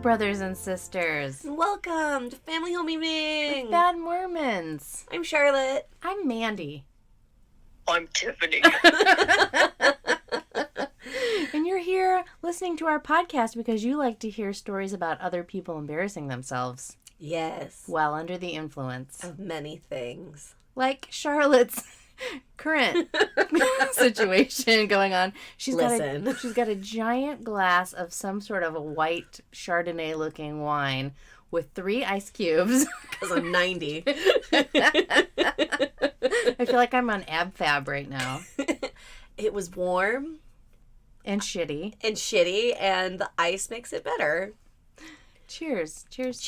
brothers and sisters. Welcome to Family Home Evening. With Bad Mormons. I'm Charlotte. I'm Mandy. I'm Tiphphany. And you're here listening to our podcast because you like to hear stories about other people embarrassing themselves. Yes. While under the influence. Of many things. Like Charlotte's current situation going on. She's got a giant glass of some sort of a white Chardonnay looking wine with 3 ice cubes. Because I'm 90. I feel like I'm on AbFab right now. It was warm. And shitty. And the ice makes it better. Cheers. Cheers.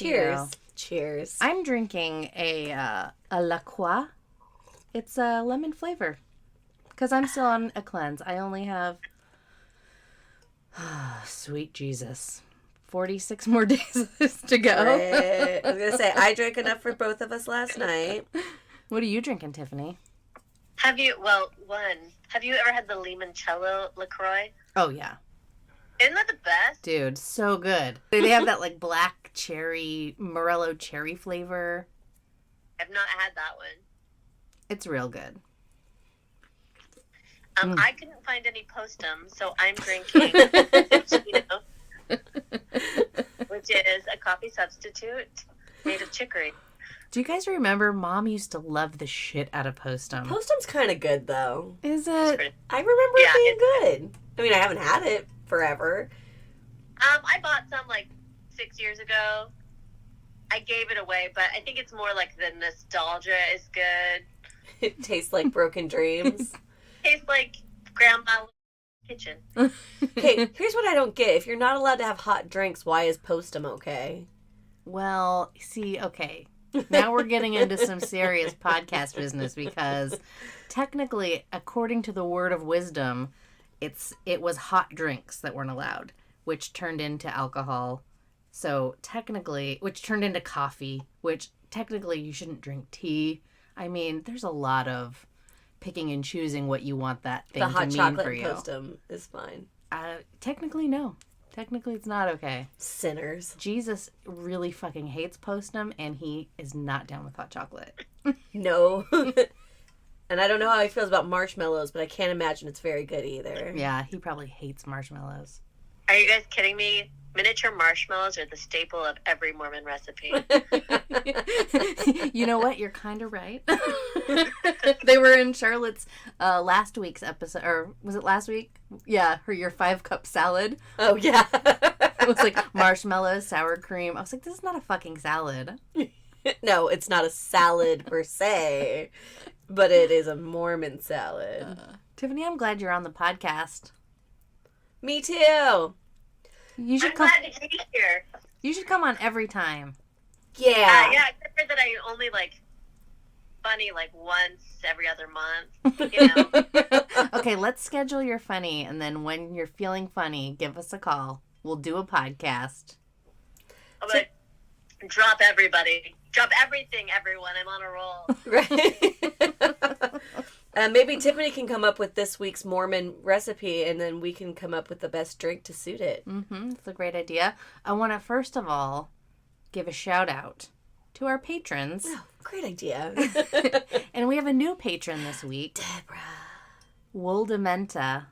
Cheers. I'm drinking a La Croix. It's a lemon flavor. Because I'm still on a cleanse. I only have, sweet Jesus, 46 more days to go. Right. I was going to say, I drank enough for both of us last night. What are you drinking, Tiphphany? Have you ever had the limoncello LaCroix? Oh, yeah. Isn't that the best? Dude, so good. They have that, like, black cherry, Morello cherry flavor. I've not had that one. It's real good. I couldn't find any Postum, so I'm drinking which is a coffee substitute made of chicory. Do you guys remember Mom used to love the shit out of Postum? Postum's kind of good, though. Is it? I remember it being good. I mean, I haven't had it forever. I bought some, 6 years ago. I gave it away, but I think it's more like the nostalgia is good. It tastes like broken dreams. Tastes like grandma's kitchen. Okay, here's what I don't get. If you're not allowed to have hot drinks, why is Postum okay? Well, see, okay. Now we're getting into some serious podcast business because technically, according to the word of wisdom, it was hot drinks that weren't allowed, which turned into alcohol. So technically, which turned into coffee, which technically you shouldn't drink tea. I mean, there's a lot of picking and choosing what you want that thing to mean for you. The hot chocolate Postum is fine. Technically, no. Technically, it's not okay. Sinners. Jesus really fucking hates Postum, and he is not down with hot chocolate. No. And I don't know how he feels about marshmallows, but I can't imagine it's very good either. Yeah, he probably hates marshmallows. Are you guys kidding me? Miniature marshmallows are the staple of every Mormon recipe. You know what? You're kind of right. They were in Charlotte's last week's episode, or was it last week? Yeah, your 5-cup salad. Oh, yeah. It was like marshmallows, sour cream. I was like, this is not a fucking salad. No, it's not a salad per se, but it is a Mormon salad. Tiphphany, I'm glad you're on the podcast. Me too. You should I'm glad to be here. You should come on every time. Yeah. Yeah, except for that I only funny once every other month, you know. Okay, let's schedule your funny, and then when you're feeling funny, give us a call. We'll do a podcast. I'm gonna drop everybody. Drop everything, everyone. I'm on a roll. Right. Maybe Tiphphany can come up with this week's Mormon recipe, and then we can come up with the best drink to suit it. Mm-hmm. That's a great idea. I want to, first of all, give a shout-out to our patrons. Oh, great idea. And we have a new patron this week. Deborah. Woldementa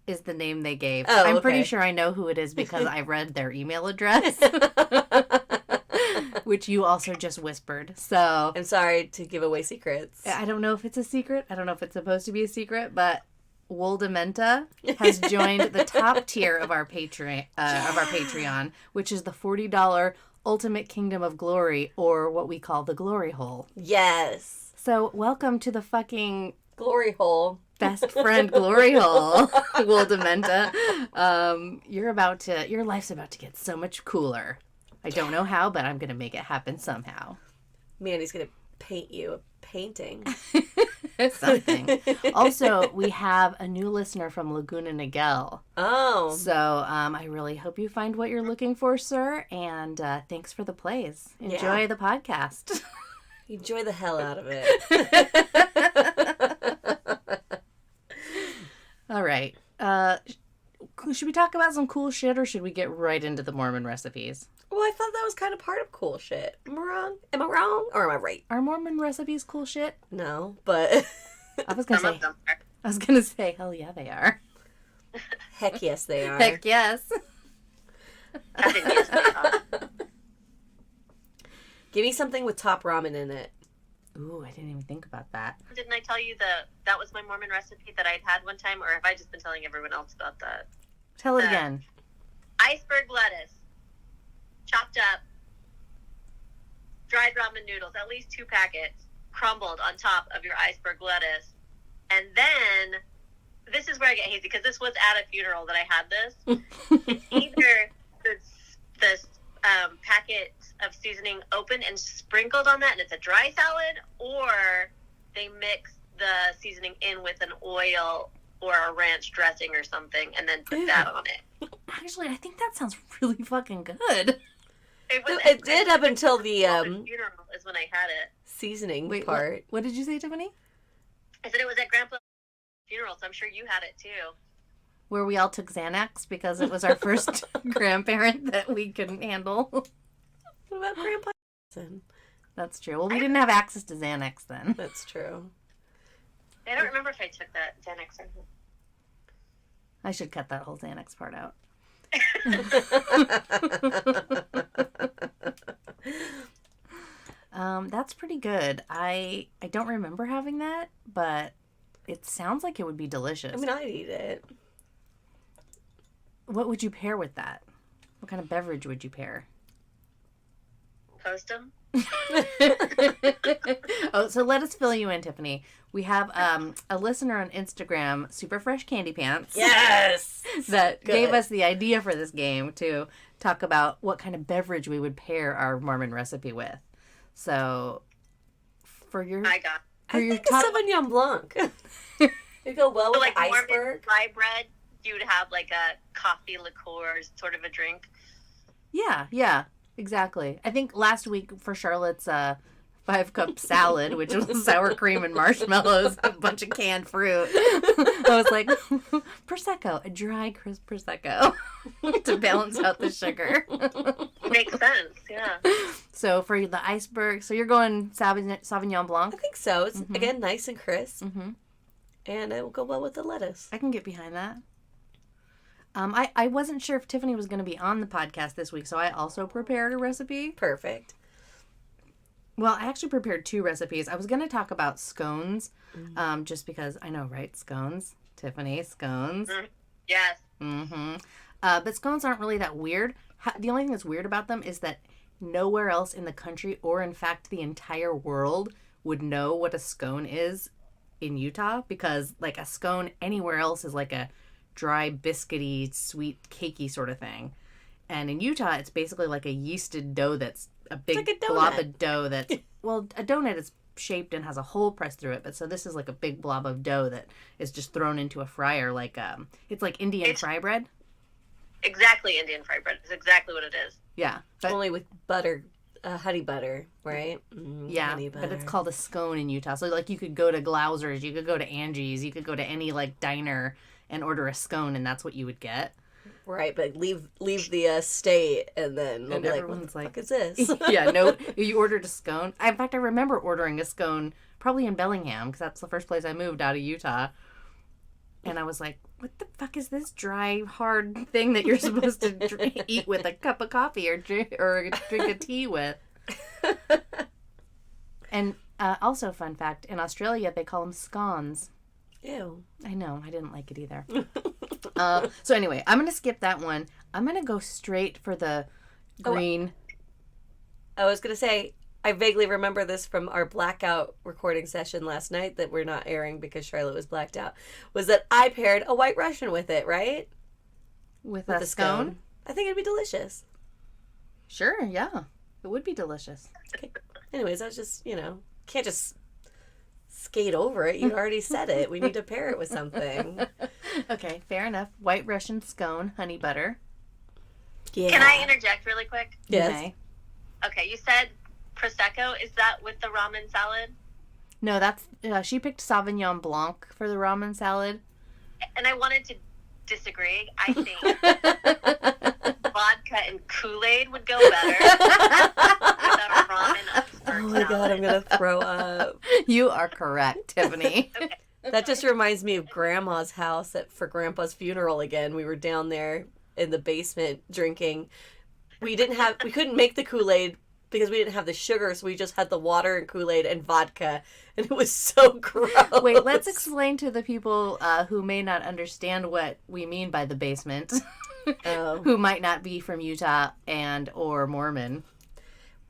is the name they gave. Oh, I'm okay. pretty sure I know who it is because I read their email address. Which you also just whispered. So I'm sorry to give away secrets. I don't know if it's a secret. I don't know if it's supposed to be a secret, but Woldementa has joined the top tier of our Patreon, which is the $40 Ultimate Kingdom of Glory, or what we call the Glory Hole. Yes. So welcome to the fucking Glory Hole. Best friend Glory Hole, Woldementa. Your life's about to get so much cooler. I don't know how, but I'm going to make it happen somehow. Mandy's going to paint you a painting. Something. Also, we have a new listener from Laguna Niguel. Oh. So I really hope you find what you're looking for, sir. And thanks for the plays. Enjoy the podcast. Enjoy the hell out of it. All right. Should we talk about some cool shit, or should we get right into the Mormon recipes? Well, I thought that was kind of part of cool shit. Am I wrong? Am I wrong? Or am I right? Are Mormon recipes cool shit? No, but... I was gonna Some say, of them are. I was gonna say, hell yeah, they are. Heck yes, they are. Heck yes. I didn't use that. Give me something with top ramen in it. Ooh, I didn't even think about that. Didn't I tell you that was my Mormon recipe that I'd had one time, or have I just been telling everyone else about that? Tell it again. Iceberg lettuce, chopped up, dried ramen noodles, at least 2 packets, crumbled on top of your iceberg lettuce. And then, this is where I get hazy, because this was at a funeral that I had this. It's either the packet of seasoning open and sprinkled on that, and it's a dry salad, or they mix the seasoning in with an oil or a ranch dressing or something, and then put that on it. Actually, I think that sounds really fucking good. It did up until the funeral is when I had it. seasoning Wait, part. what did you say, Tiffany? I said it was at Grandpa's funeral, so I'm sure you had it too. Where we all took Xanax because it was our first grandparent that we couldn't handle. What about Grandpa? That's true. Well, we didn't have access to Xanax then. That's true. I don't remember if I took that Xanax or not. I should cut that whole Xanax part out. That's pretty good. I don't remember having that, but it sounds like it would be delicious. I mean, I'd eat it. What would you pair with that? What kind of beverage would you pair? Post them. Oh, so let us fill you in, Tiffany. We have a listener on Instagram, Super Fresh Candy Pants. Yes! That Good. gave us the idea for this game to talk about what kind of beverage we would pair our Mormon recipe with. So, for your I got for your I think a top, Sauvignon Blanc. You go well with like the Mormon iceberg. rye bread. You would have like a coffee liqueur sort of a drink. yeah, exactly. I think last week for Charlotte's 5-cup salad, which was sour cream and marshmallows, a bunch of canned fruit. I was like, Prosecco, a dry, crisp Prosecco to balance out the sugar. Makes sense, yeah. So for the iceberg, so you're going Sauvignon Blanc? I think so. It's, again, nice and crisp. Mm-hmm. And it will go well with the lettuce. I can get behind that. I wasn't sure if Tiffany was going to be on the podcast this week, so I also prepared a recipe. Perfect. Well, I actually prepared 2 recipes. I was going to talk about scones, just because I know, right? Scones. Tiffany, scones. Yes. Mm-hmm. But scones aren't really that weird. The only thing that's weird about them is that nowhere else in the country, or in fact the entire world, would know what a scone is in Utah, because like a scone anywhere else is like a dry, biscuity, sweet, cakey sort of thing. And in Utah, it's basically like a yeasted dough that's a big like a donut. blob of dough that's, well, a donut is shaped and has a hole pressed through it, but so this is like a big blob of dough that is just thrown into a fryer, like, it's like Indian fry bread. Exactly, Indian fried bread. It's exactly what it is. Yeah. But, Only with butter, honey butter, right? yeah, honey but it's butter. called a scone in Utah. So, like, you could go to Glouser's, you could go to Angie's, you could go to any, like, diner and order a scone, and that's what you would get. Right, but leave the state, and then they'll And be like, everyone's what the like- fuck is this? Yeah, no, you ordered a scone. In fact, I remember ordering a scone probably in Bellingham, because that's the first place I moved out of Utah. And I was like, what the fuck is this dry, hard thing that you're supposed to eat with a cup of coffee or drink a tea with? And also, fun fact, in Australia, they call them scones. Ew. I know, I didn't like it either. So anyway, I'm going to skip that one. I'm going to go straight for the green. I was going to say, I vaguely remember this from our blackout recording session last night that we're not airing because Charlotte was blacked out, was that I paired a White Russian with it, right? With With a the scone? I think it'd be delicious. Sure, yeah. It would be delicious. Okay. Anyways, I was just, can't just skate over it. You already said it. We need to pair it with something. Okay, fair enough. White Russian scone, honey butter. Yeah. Can I interject really quick? Yes. Okay. Okay, you said Prosecco. Is that with the ramen salad? No, that's she picked Sauvignon Blanc for the ramen salad. And I wanted to disagree. I think vodka and Kool-Aid would go better. Without ramen Oh my god, I'm gonna throw up. You are correct, Tiphany. Okay. That just reminds me of Grandma's house for Grandpa's funeral again. We were down there in the basement drinking. We couldn't make the Kool-Aid because we didn't have the sugar, so we just had the water and Kool-Aid and vodka, and it was so gross. Wait, let's explain to the people who may not understand what we mean by the basement, Oh. who might not be from Utah and or Mormon.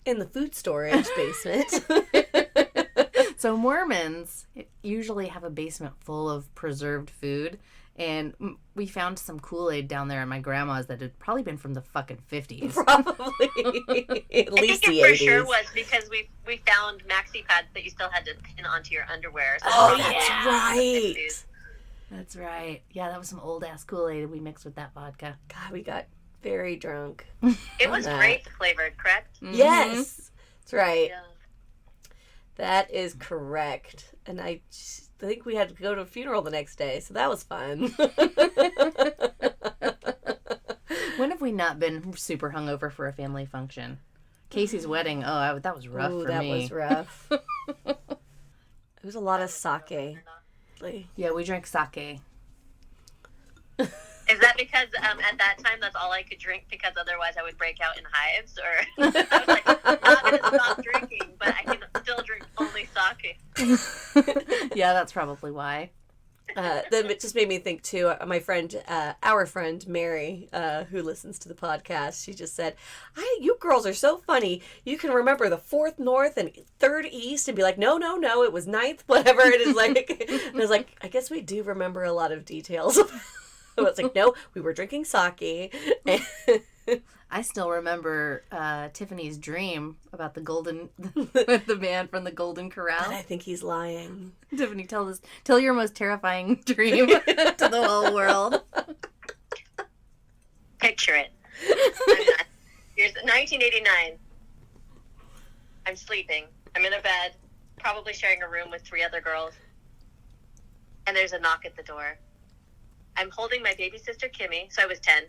In the food storage basement. So Mormons usually have a basement full of preserved food, and we found some Kool-Aid down there at my grandma's that had probably been from the fucking 50s. Probably. At least I think the it for 80s. sure was because we found maxi pads that you still had to pin onto your underwear. So Oh, yeah. that's right. That's right. Yeah, that was some old-ass Kool-Aid we mixed with that vodka. God, we got very drunk. It was that. grape flavored, correct? Mhm. Yes. That's right. Yeah. That is correct. And I think we had to go to a funeral the next day, so that was fun. When have we not been super hungover for a family function? Casey's wedding. Oh, that was rough Ooh, for that me. was rough. It was a lot of sake. Yeah, we drank sake. Is that because at that time that's all I could drink because otherwise I would break out in hives? Or I was like, I'm not going to stop drinking, but I can still drink only sake. Yeah, that's probably why. Then it just made me think too. My friend, our friend Mary, who listens to the podcast, she just said, "You girls are so funny. You can remember the 4th North and 3rd East and be like, no, it was 9th, whatever it is like." And I was like, I guess we do remember a lot of details. I was like, no, we were drinking sake. I still remember Tiffany's dream about the man from the Golden Corral. I think he's lying. Tiffany, tell your most terrifying dream to the whole world. Picture it. Here's 1989. I'm sleeping. I'm in a bed, probably sharing a room with 3 other girls. And there's a knock at the door. I'm holding my baby sister, Kimmy, so I was 10.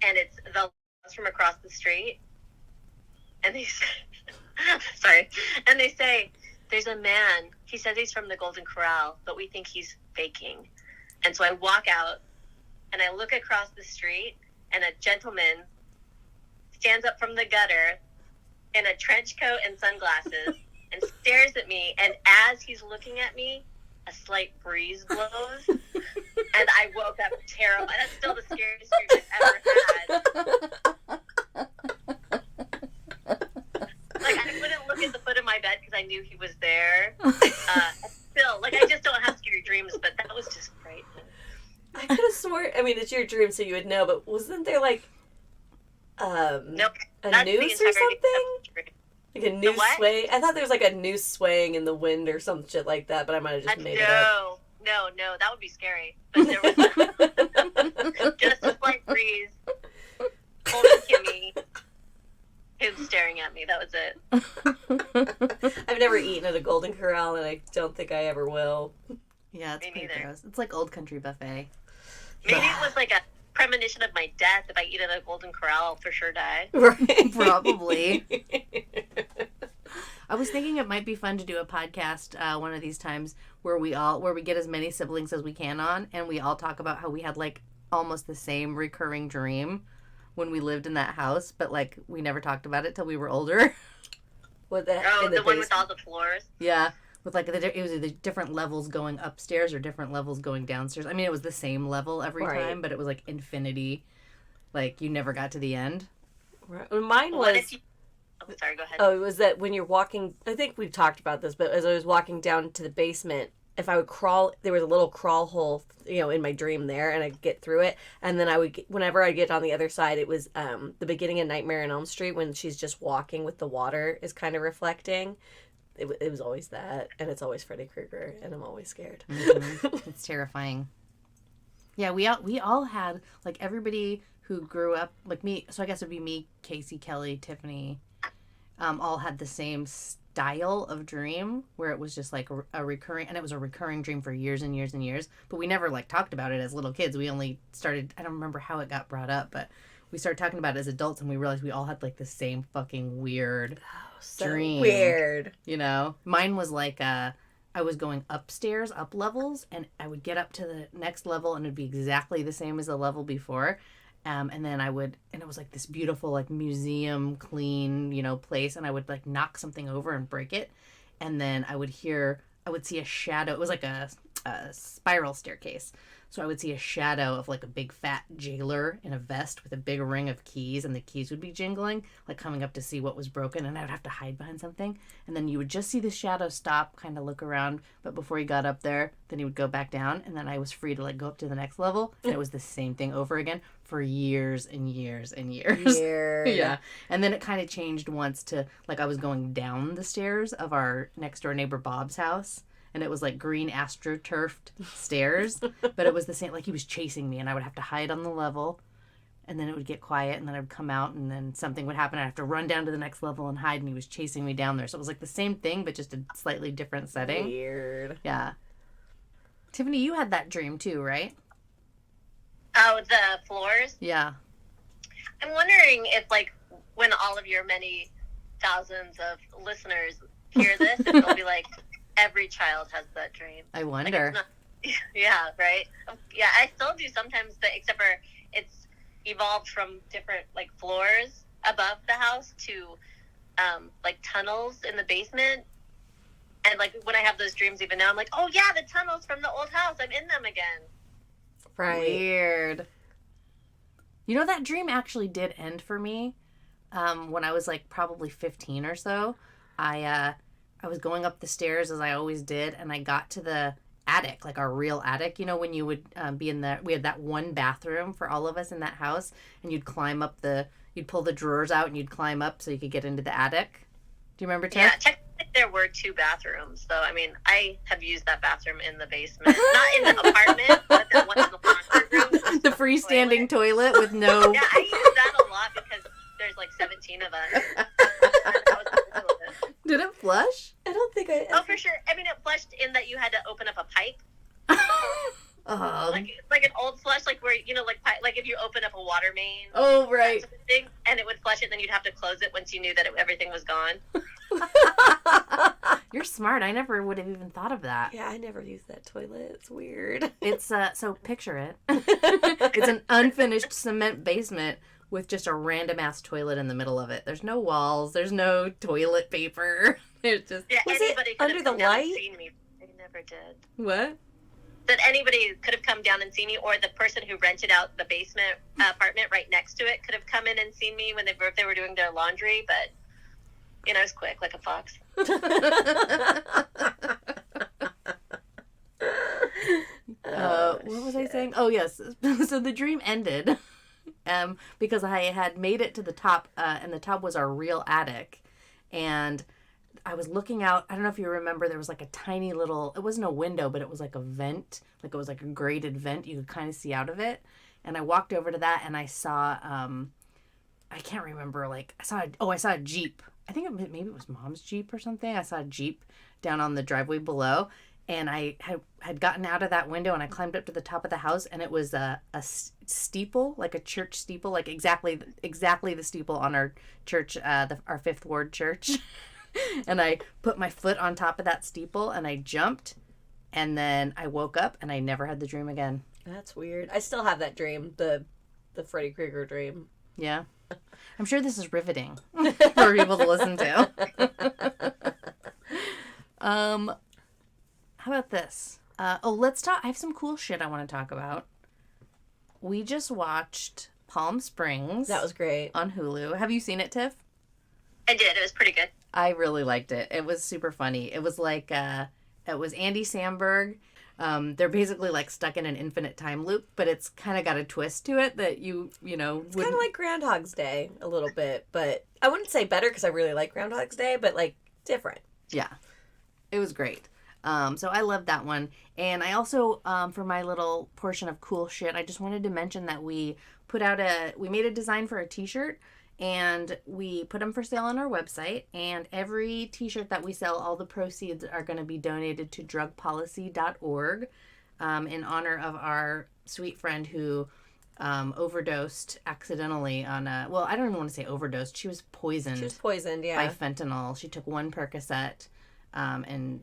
And it's the girls from across the street. And they say, there's a man. He says he's from the Golden Corral, but we think he's faking. And so I walk out, and I look across the street, and a gentleman stands up from the gutter in a trench coat and sunglasses and stares at me. And as he's looking at me, a slight breeze blows. And I woke up terrible. That's still the scariest dream I've ever had. Like, I wouldn't look at the foot of my bed because I knew he was there. Still, like, I just don't have scary dreams, but that was just frightening. I could have sworn, I mean, it's your dream, so you would know, but wasn't there, like, Nope. a That's the noose or entirety something? of the dream. Like a noose what? sway? I thought there was, like, a noose swaying in the wind or some shit like that, but I might have just made it up. No, that would be scary. But there was just a slight breeze, holding Kimmy, him staring at me. That was it. I've never eaten at a Golden Corral, and I don't think I ever will. Yeah, it's Me pretty neither. gross. It's like Old Country Buffet. Maybe it was like a premonition of my death. If I eat at a Golden Corral, I'll for sure die. Right? Probably. I was thinking it might be fun to do a podcast one of these times where we get as many siblings as we can on, and we all talk about how we had like almost the same recurring dream when we lived in that house, but like we never talked about it till we were older. With the, Oh, in the one with basement. all the floors. Yeah, with like it was either different levels going upstairs or different levels going downstairs. I mean, it was the same level every Right. time, but it was like infinity. Like you never got to the end. Right. Mine What was... if you... Oh, sorry, go ahead. Oh, it was that when you're walking, I think we've talked about this, but as I was walking down to the basement, if I would crawl, there was a little crawl hole, in my dream there, and I'd get through it. And then whenever I get on the other side, it was the beginning of Nightmare on Elm Street when she's just walking with the water is kind of reflecting. It was always that, and it's always Freddy Krueger, and I'm always scared. Mm-hmm. It's terrifying. Yeah, we all had, like, everybody who grew up, like me, so I guess it'd be me, Casey, Kelly, Tiffany, all had the same style of dream where it was just like a recurring, and it was a recurring dream for years and years and years, but we never like talked about it as little kids. We only started, I don't remember how it got brought up, but we started talking about it as adults, and we realized we all had like the same fucking weird dream. Weird. You know, mine was like I was going upstairs, up levels, and I would get up to the next level, and it'd be exactly the same as the level before. And then and it was like this beautiful, like museum clean, you know, place. And I would like knock something over and break it. And then I would see a shadow. It was like a spiral staircase. So I would see a shadow of like a big fat jailer in a vest with a big ring of keys, and the keys would be jingling, like coming up to see what was broken, and I would have to hide behind something. And then you would just see the shadow stop, kind of look around, but before he got up there, then he would go back down, and then I was free to like go up to the next level, and it was the same thing over again for years and years and years. Weird. Yeah. And then it kind of changed once to like I was going down the stairs of our next door neighbor Bob's house. And it was like green astroturfed stairs, but it was the same, like he was chasing me, and I would have to hide on the level, and then it would get quiet, and then I would come out, and then something would happen. I'd have to run down to the next level and hide, and he was chasing me down there. So it was like the same thing, but just a slightly different setting. Weird. Yeah. Tiphphany, you had that dream too, right? Oh, the floors? Yeah. I'm wondering if, like, when all of your many thousands of listeners hear this, if they'll be like, every child has that dream. I wonder. Like, yeah, right? Yeah, I still do sometimes, but except for it's evolved from different, like, floors above the house to, like, tunnels in the basement. And, like, when I have those dreams even now, I'm like, oh, yeah, the tunnels from the old house. I'm in them again. Right. Weird. You know, that dream actually did end for me when I was, like, probably 15 or so. I was going up the stairs as I always did, and I got to the attic, like our real attic. You know, when you would be in we had that one bathroom for all of us in that house, and you'd climb up you'd pull the drawers out and you'd climb up so you could get into the attic. Do you remember, Tiff? Yeah, technically there were 2 bathrooms. So, I mean, I have used that bathroom in the basement. Not in the apartment, but the one in the laundry room. The freestanding toilet with no... Yeah, I use that a lot because there's like 17 of us. Did it flush? I don't think I... Oh, for sure. I mean, it flushed in that you had to open up a pipe. Like an old flush, like where, you know, like if you open up a water main. Oh, right. Sort of thing, and it would flush it, and then you'd have to close it once you knew that everything was gone. You're smart. I never would have even thought of that. Yeah, I never used that toilet. It's weird. It's, so picture it. It's an unfinished cement basement with just a random-ass toilet in the middle of it. There's no walls. There's no toilet paper. There's just... Yeah, was anybody it could under have the come down and light? seen me. They never did. What? That anybody could have come down and seen me, or the person who rented out the basement apartment right next to it could have come in and seen me if they were doing their laundry, but, you know, I was quick, like a fox. What was I saying? Oh, yes. So the dream ended because I had made it to the top, and the top was our real attic. And I was looking out. I don't know if you remember, there was like a tiny little, it wasn't a window, but it was like a vent. Like it was like a grated vent. You could kind of see out of it. And I walked over to that, and I saw, I can't remember, like, I saw a Jeep. I think maybe it was Mom's Jeep or something. I saw a Jeep down on the driveway below. And I had gotten out of that window, and I climbed up to the top of the house, and it was a steeple, like a church steeple, like exactly the steeple on our church, our Fifth Ward church. And I put my foot on top of that steeple, and I jumped, and then I woke up, and I never had the dream again. That's weird. I still have that dream, the Freddy Krueger dream. Yeah. I'm sure this is riveting for people to listen to. How about this? Let's talk. I have some cool shit I want to talk about. We just watched Palm Springs. That was great. On Hulu. Have you seen it, Tiff? I did. It was pretty good. I really liked it. It was super funny. It was like, it was Andy Samberg. They're basically like stuck in an infinite time loop, but it's kind of got a twist to it that you know. It's kind of like Groundhog's Day a little bit, but I wouldn't say better because I really like Groundhog's Day, but like different. Yeah. It was great. So I loved that one. And I also, for my little portion of cool shit, I just wanted to mention that we made a design for a t-shirt, And we put them for sale on our website. And every t-shirt that we sell, all the proceeds are going to be donated to drugpolicy.org in honor of our sweet friend who overdosed accidentally on a... Well, I don't even want to say overdosed. She was poisoned. She was poisoned, by fentanyl. She took one Percocet and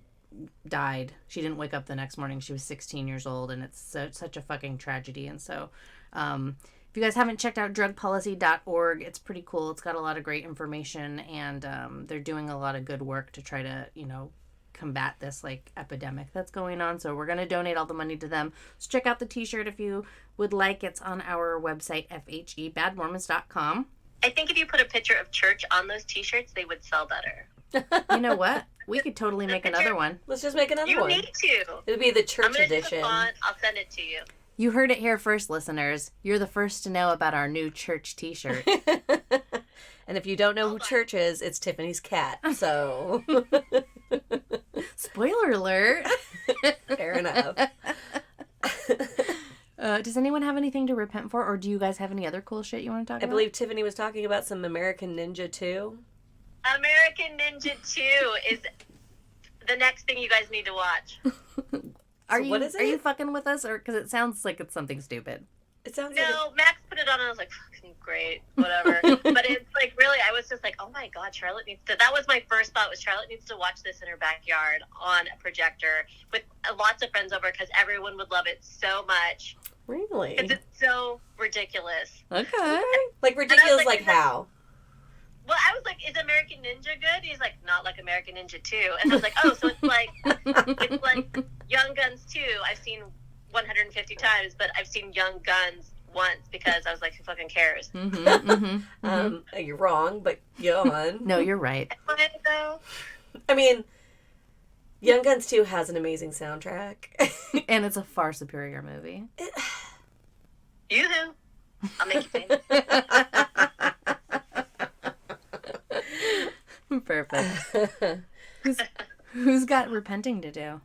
died. She didn't wake up the next morning. She was 16 years old, and it's such a fucking tragedy. And so if you guys haven't checked out drugpolicy.org, it's pretty cool. It's got a lot of great information, and they're doing a lot of good work to try to, combat this like epidemic that's going on. So we're going to donate all the money to them. So check out the t-shirt if you would like. It's on our website, FHEBadMormons.com. I think if you put a picture of church on those t-shirts, they would sell better. You know what? We could totally make another one. Let's just make another one. You need to. It'll be the church I'm gonna edition. do the font. I'll send it to you. You heard it here first, listeners. You're the first to know about our new church t-shirt. And if you don't know who Church is, it's Tiffany's cat. So, spoiler alert. Fair enough. Does anyone have anything to repent for, or do you guys have any other cool shit you want to talk about? I believe Tiffany was talking about some American Ninja 2. American Ninja 2 is the next thing you guys need to watch. What is it? Are you fucking with us, or because it sounds like it's something stupid? It sounds No, Max put it on and I was like, fucking great, whatever. But it's like, really, I was just like, oh my God, Charlotte needs to, that was my first thought, was Charlotte needs to watch this in her backyard on a projector with lots of friends over, because everyone would love it so much. Really? Because it's so ridiculous. Okay. Like ridiculous, like how? Well, I was like, is American Ninja good? He's like, not like American Ninja 2. And I was like, oh, so it's like Young Guns 2. I've seen 150 times, but I've seen Young Guns once because I was like, who fucking cares? You're wrong, but go on. No, you're right. Though. I mean, Young Guns 2 has an amazing soundtrack. And it's a far superior movie. Yoo-hoo. I'll make you famous. Perfect. Who's got repenting to do?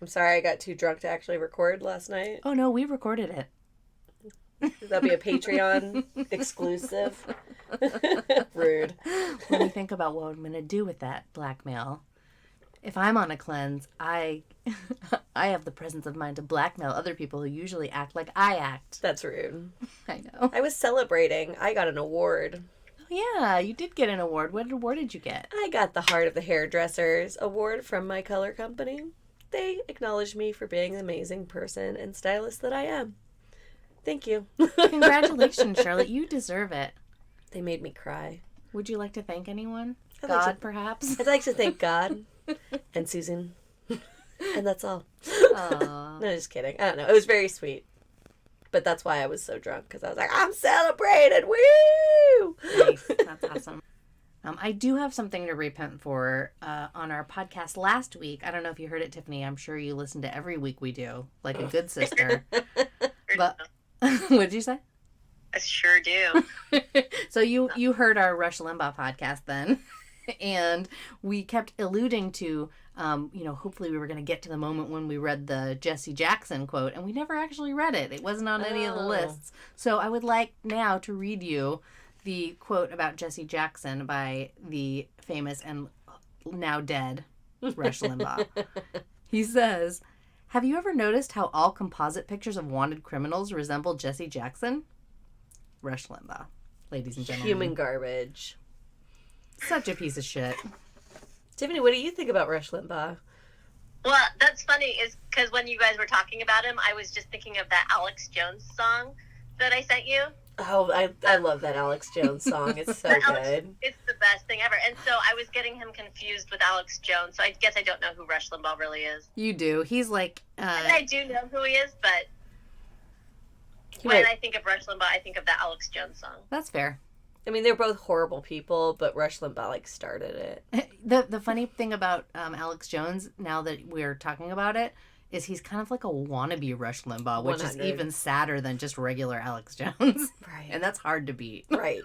I'm sorry I got too drunk to actually record last night. Oh no, we recorded it. That'll be a Patreon exclusive. Rude. Let me think about what I'm gonna do with that blackmail. If I'm on a cleanse, I have the presence of mind to blackmail other people who usually act like I act. That's rude. I know. I was celebrating. I got an award. Oh yeah, you did get an award. What award did you get? I got the Heart of the Hairdressers award from my color company. They acknowledged me for being the amazing person and stylist that I am. Thank you. Congratulations, Charlotte. You deserve it. They made me cry. Would you like to thank anyone? God, perhaps? I'd like to thank God and Susan. And that's all. Aww. No, just kidding. I don't know. It was very sweet. But that's why I was so drunk, because I was like, I'm celebrated. Woo! Nice. That's awesome. I do have something to repent for on our podcast last week. I don't know if you heard it, Tiffany. I'm sure you listen to every week we do, like a good sister. But what did you say? I sure do. So you heard our Rush Limbaugh podcast then, and we kept alluding to, hopefully we were going to get to the moment when we read the Jesse Jackson quote, and we never actually read it. It wasn't on any of the lists. So I would like now to read you the quote about Jesse Jackson by the famous and now dead Rush Limbaugh. He says, "Have you ever noticed how all composite pictures of wanted criminals resemble Jesse Jackson?" Rush Limbaugh, ladies and gentlemen. Human garbage. Such a piece of shit. Tiffany, what do you think about Rush Limbaugh? Well, that's funny, is because when you guys were talking about him, I was just thinking of that Alex Jones song that I sent you. Oh, I love that Alex Jones song. It's so good. It's the best thing ever. And so I was getting him confused with Alex Jones, so I guess I don't know who Rush Limbaugh really is. You do. He's like... And I do know who he is, but when I think of Rush Limbaugh, I think of that Alex Jones song. That's fair. I mean, they're both horrible people, but Rush Limbaugh, started it. The funny thing about Alex Jones, now that we're talking about it, is he's kind of like a wannabe Rush Limbaugh, which 100. is even sadder than just regular Alex Jones. Right. And that's hard to beat. Right.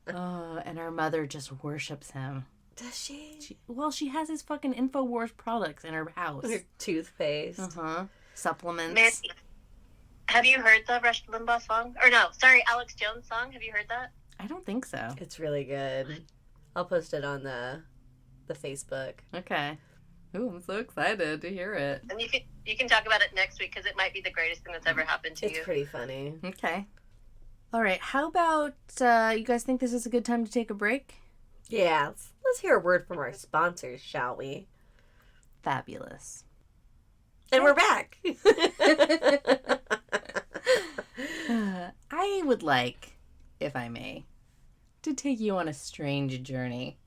And our mother just worships him. Does she? She has his fucking InfoWars products in her house. Her toothpaste. Supplements. Man, Have you heard the Rush Limbaugh song? Or no, sorry, Alex Jones song. Have you heard that? I don't think so. It's really good. I'll post it on the Facebook. Okay. Ooh, I'm so excited to hear it. And you can talk about it next week because it might be the greatest thing that's ever happened to you. It's pretty funny. Okay. All right. How about you guys think this is a good time to take a break? Yeah. Let's hear a word from our sponsors, shall we? Fabulous. And we're back. I would like, if I may, to take you on a strange journey.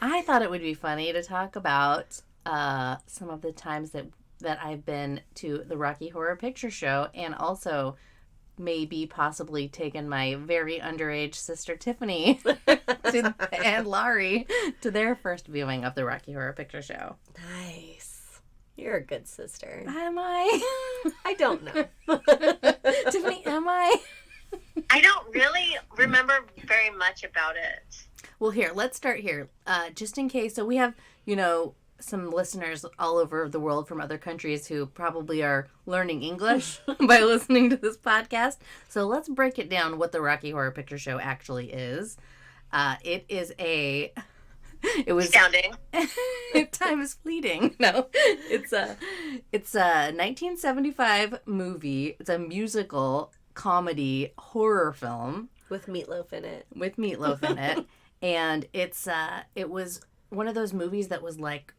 I thought it would be funny to talk about some of the times that I've been to the Rocky Horror Picture Show, and also maybe possibly taken my very underage sister Tiphphany and Laurie to their first viewing of the Rocky Horror Picture Show. Nice. You're a good sister. Am I? I don't know. Tiphphany, am I? I don't really remember very much about it. Well, here, let's start here. Just in case, so we have, some listeners all over the world from other countries who probably are learning English by listening to this podcast. So let's break it down what the Rocky Horror Picture Show actually is. It was Astounding. Time is fleeting. No, it's a 1975 movie. It's a musical comedy horror film With Meatloaf in it. And it was one of those movies that was like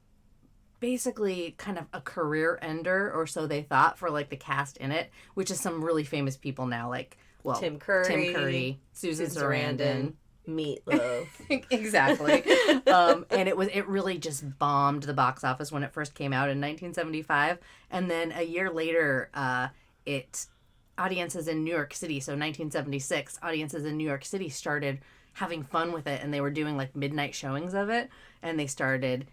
basically kind of a career ender, or so they thought, for like the cast in it, which is some really famous people now, like, well, Tim Curry, Susan Sarandon. Meatloaf. Exactly. And it really just bombed the box office when it first came out in 1975, and then a year later audiences in New York City, so 1976, audiences in New York City started having fun with it, and they were doing like midnight showings of it, and they started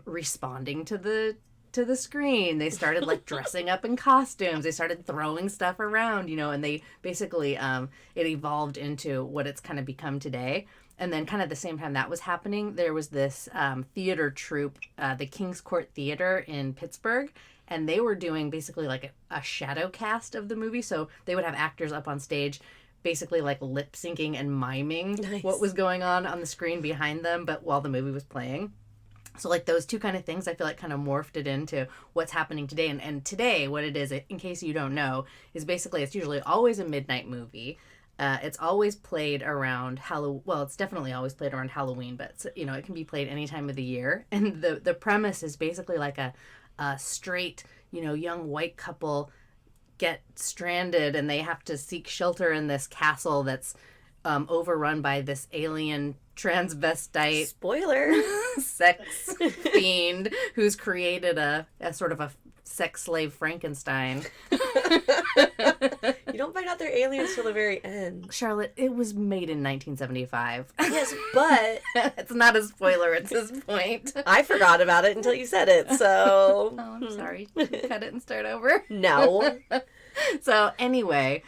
responding to the screen. They started like dressing up in costumes. They started throwing stuff around, and they basically it evolved into what it's kind of become today. And then kind of the same time that was happening, there was this theater troupe, the King's Court Theater in Pittsburgh, and they were doing basically like a shadow cast of the movie. So they would have actors up on stage basically like lip syncing and miming what was going on the screen behind them, but while the movie was playing. So like those two kind of things, I feel like kind of morphed it into what's happening today. And today, what it is, in case you don't know, is basically it's usually always a midnight movie. It's always played around Halloween. Well, it's definitely always played around Halloween, but it can be played any time of the year. And the premise is basically like a straight, young white couple get stranded, and they have to seek shelter in this castle that's overrun by this alien transvestite Spoiler. sex fiend who's created a sort of a sex slave Frankenstein. You don't find out they're aliens till the very end. Charlotte, it was made in 1975. Yes, but it's not a spoiler at this point. I forgot about it until you said it, so... Oh, I'm sorry. Cut it and start over? No. So anyway,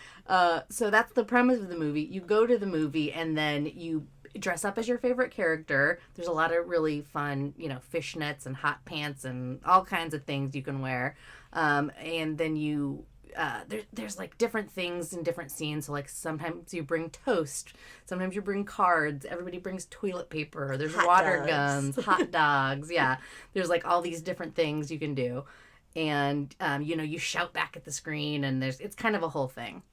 so that's the premise of the movie. You go to the movie and then you dress up as your favorite character. There's a lot of really fun, fishnets and hot pants and all kinds of things you can wear. And then you... there's like different things in different scenes. So like sometimes you bring toast, sometimes you bring cards, everybody brings toilet paper, there's water guns, hot dogs. Yeah, there's like all these different things you can do, and you shout back at the screen, and it's kind of a whole thing.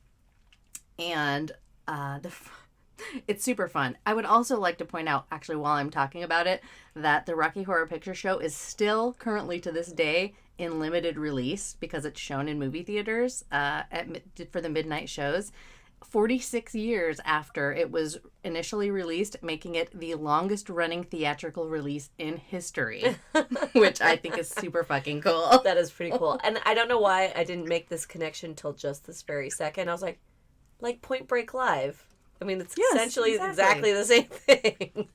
And it's super fun. I would also like to point out, actually, while I'm talking about it, that the Rocky Horror Picture Show is still currently to this day in limited release because it's shown in movie theaters for the midnight shows 46 years after it was initially released, making it the longest running theatrical release in history, which I think is super fucking cool. That is pretty cool. And I don't know why I didn't make this connection till just this very second. I was like Point Break Live. I mean, it's essentially exactly the same thing.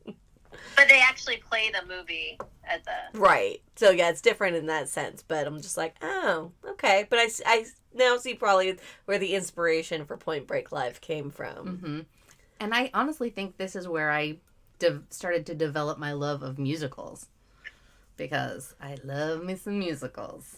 But they actually play the movie at the... Right. So, yeah, it's different in that sense. But I'm just like, oh, okay. But I now see probably where the inspiration for Point Break Live came from. Mm-hmm. And I honestly think this is where I started to develop my love of musicals. Because I love me some musicals.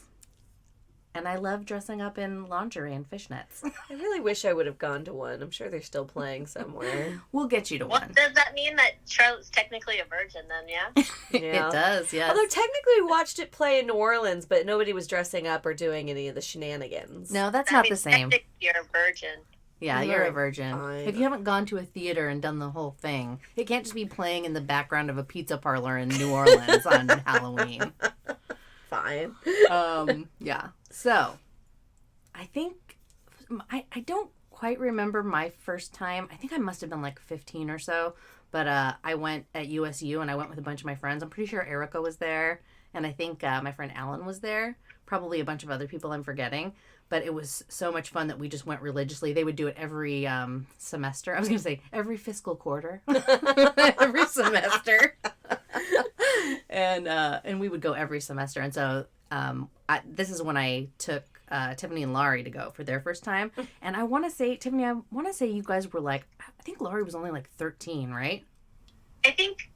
And I love dressing up in lingerie and fishnets. I really wish I would have gone to one. I'm sure they're still playing somewhere. We'll get you to Well, one. does that mean that Charlotte's technically a virgin then, yeah? Yeah. It does, yes. Although technically we watched it play in New Orleans, but nobody was dressing up or doing any of the shenanigans. No, that's That not the means same. technically You're a virgin. Yeah, you're a virgin. Fine. If you haven't gone to a theater and done the whole thing, it can't just be playing in the background of a pizza parlor in New Orleans on Halloween. Fine. Yeah. So, I think, I don't quite remember my first time. I think I must have been like 15 or so. But I went at USU and I went with a bunch of my friends. I'm pretty sure Erica was there. And I think my friend Alan was there. Probably a bunch of other people I'm forgetting. But it was so much fun that we just went religiously. They would do it every semester. I was going to say every fiscal quarter. Every semester. And we would go every semester. And so this is when I took Tiphphany and Laurie to go for their first time. And I want to say, Tiphphany, I want to say you guys were like, I think Laurie was only like 13, right? I think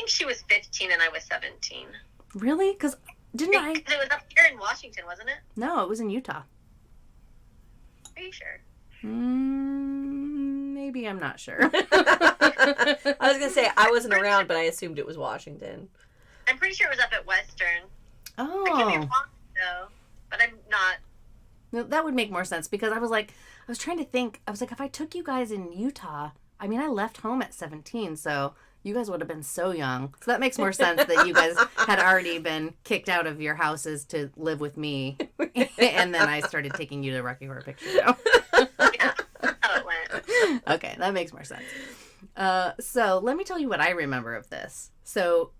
she was 15 and I was 17. Really? Because didn't I? Because it was up here in Washington, wasn't it? No, it was in Utah. Are you sure? Maybe, I'm not sure. I was going to say, I wasn't around, but I assumed it was Washington. I'm pretty sure it was up at Western. I could be Oh. wrong, though, but I'm not. No, that would make more sense because I was trying to think. I was like, if I took you guys in Utah, I mean, I left home at 17, so you guys would have been so young. So that makes more sense that you guys had already been kicked out of your houses to live with me. And then I started taking you to Rocky Horror Picture Show. Yeah, that's how it went. Okay, that makes more sense. So let me tell you what I remember of this. So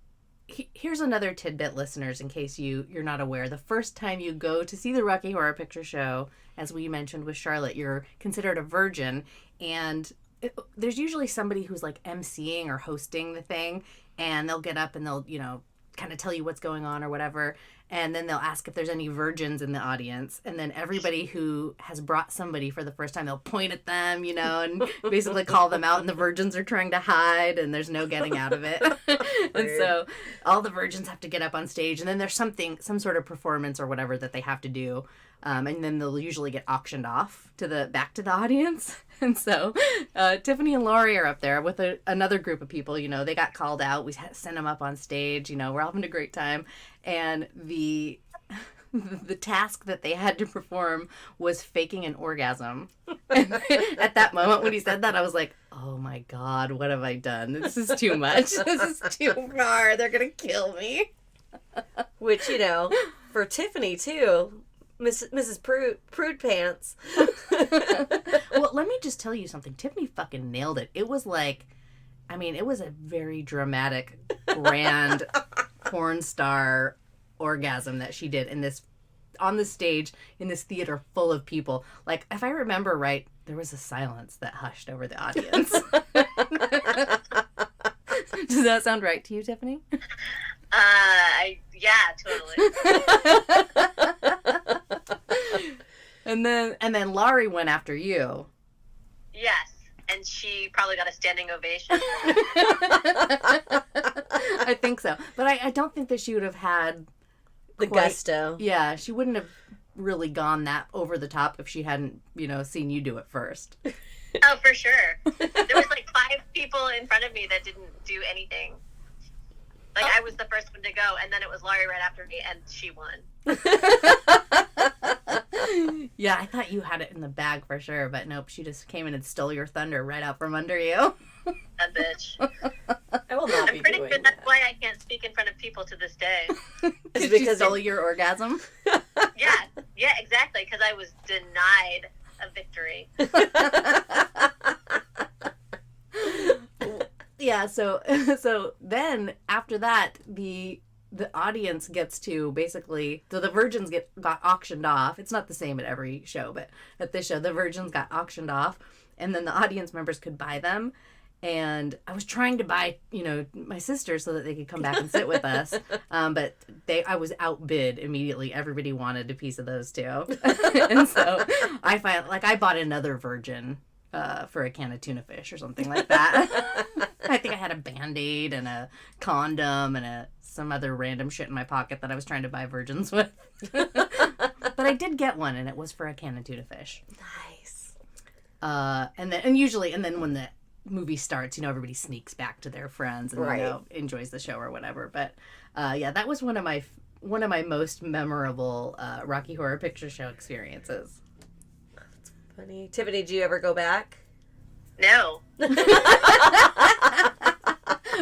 here's another tidbit, listeners, in case you're not aware. The first time you go to see the Rocky Horror Picture Show, as we mentioned with Charlotte, you're considered a virgin, and there's usually somebody who's like emceeing or hosting the thing, and they'll get up and they'll, kind of tell you what's going on or whatever, and then they'll ask if there's any virgins in the audience, and then everybody who has brought somebody for the first time, they'll point at them, and basically call them out, and the virgins are trying to hide, and there's no getting out of it. And so all the virgins have to get up on stage, and then there's some sort of performance or whatever that they have to do, and then they'll usually get auctioned off back to the audience. And so Tiphphany and Laurie are up there with another group of people. They got called out. We sent them up on stage. We're having a great time. And the task that they had to perform was faking an orgasm. And at that moment when he said that, I was like, oh my God, what have I done? This is too much. This is too far. They're going to kill me. Which, for Tiphphany, too, Mrs. Prude Pants. Well, let me just tell you something. Tiphphany fucking nailed it. It was like, it was a very dramatic, grand porn star orgasm that she did on the stage in this theater full of people. Like, if I remember right, there was a silence that hushed over the audience. Does that sound right to you, Tiphphany? Yeah, totally. And then Laurie went after you. Yes, and she probably got a standing ovation. I think so. But I don't think that she would have had The gusto. Yeah, she wouldn't have really gone that over the top if she hadn't, seen you do it first. Oh, for sure. There was like 5 people in front of me that didn't do anything. Like, I was the first one to go, and then it was Laurie right after me, and she won. Yeah, I thought you had it in the bag for sure, but nope, she just came in and stole your thunder right out from under you. That bitch. I will not I'm be pretty doing sure that's why I can't speak in front of people to this day. Because she stole your orgasm? Yeah, exactly, because I was denied a victory. Yeah, so then after that, the audience gets to basically, so the virgins got auctioned off. It's not the same at every show, but at this show, the virgins got auctioned off, and then the audience members could buy them. And I was trying to buy, my sister so that they could come back and sit with us. But I was outbid immediately. Everybody wanted a piece of those too. And so I bought another virgin for a can of tuna fish or something like that. I think I had a Band-Aid and a condom and some other random shit in my pocket that I was trying to buy virgins with. But I did get one, and it was for a can of tuna fish. Nice. And then when the movie starts, everybody sneaks back to their friends and enjoys the show or whatever. But that was one of my most memorable Rocky Horror Picture Show experiences. That's funny. Tiffany, did you ever go back? No. Are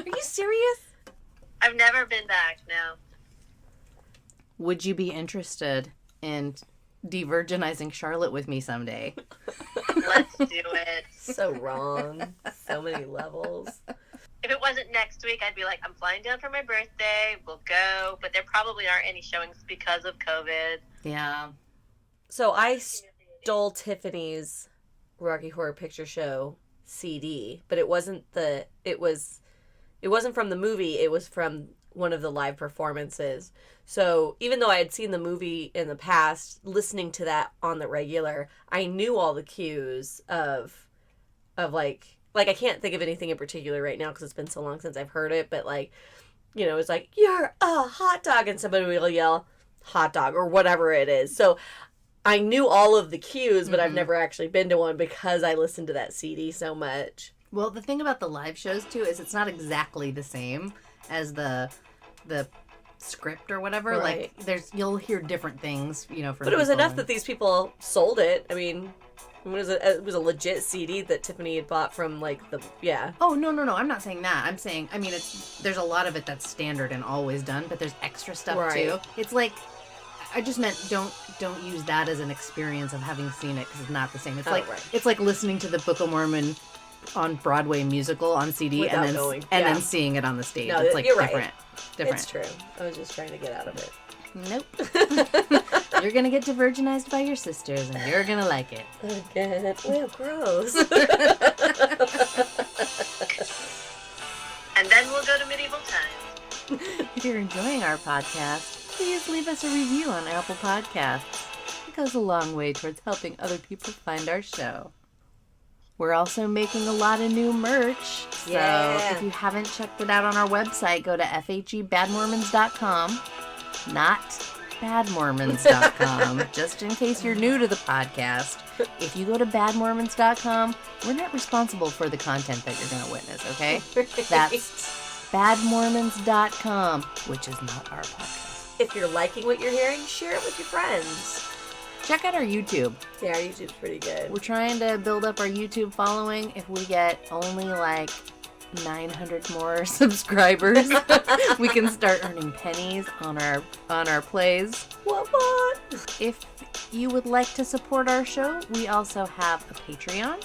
you serious? I've never been back, no. Would you be interested in de-virginizing Charlotte with me someday? Let's do it. So wrong. So many levels. If it wasn't next week, I'd be like, I'm flying down for my birthday. We'll go. But there probably aren't any showings because of COVID. Yeah. So I stole Tiffany's Rocky Horror Picture Show CD, but it wasn't from the movie. It was from one of the live performances. So even though I had seen the movie in the past, listening to that on the regular, I knew all the cues of like I can't think of anything in particular right now because it's been so long since I've heard it, but it's like, you're a hot dog, and somebody will yell hot dog or whatever it is. So I knew all of the cues, but I've never actually been to one because I listened to that CD so much. Well, the thing about the live shows too is it's not exactly the same as the script or whatever. Right. Like you'll hear different things, from But it was people enough that these people sold it. I mean, it was a legit CD that Tiffany had bought from Oh, no, I'm not saying that. I'm saying, there's a lot of it that's standard and always done, but there's extra stuff too. It's like, I just meant don't use that as an experience of having seen it because it's not the same. It's it's like listening to the Book of Mormon on Broadway musical on CD and then seeing it on the stage. It's like different. Right. It's true. I was just trying to get out of it. Nope. You're gonna get de-virginized by your sisters and you're gonna like it. Again. Well, gross. And then we'll go to medieval times. If you're enjoying our podcast, please leave us a review on Apple Podcasts. It goes a long way towards helping other people find our show. We're also making a lot of new merch. So if you haven't checked it out on our website, go to FHEBadMormons.com. Not badmormons.com, just in case you're new to the podcast. If you go to badmormons.com, we're not responsible for the content that you're going to witness, okay? That's badmormons.com, which is not our podcast. If you're liking what you're hearing, share it with your friends. Check out our YouTube. Yeah, our YouTube's pretty good. We're trying to build up our YouTube following. If we get only 900 more subscribers, we can start earning pennies on our plays. What? If you would like to support our show, we also have a Patreon.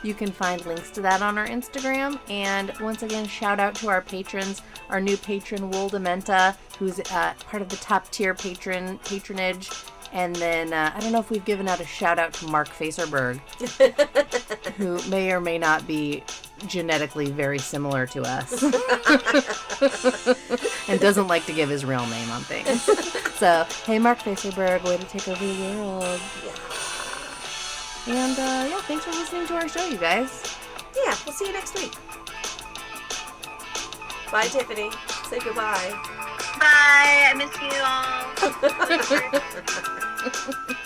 You can find links to that on our Instagram. And once again, shout out to our patrons. Our new patron, Wool Dementa, who's part of the top tier patronage. And then, I don't know if we've given out a shout out to Mark Facerberg, who may or may not be genetically very similar to us. And doesn't like to give his real name on things. So, hey Mark Facerberg, way to take over the world. And, thanks for listening to our show, you guys. Yeah, we'll see you next week. Bye, Tiffany. Say goodbye. Bye. I miss you all.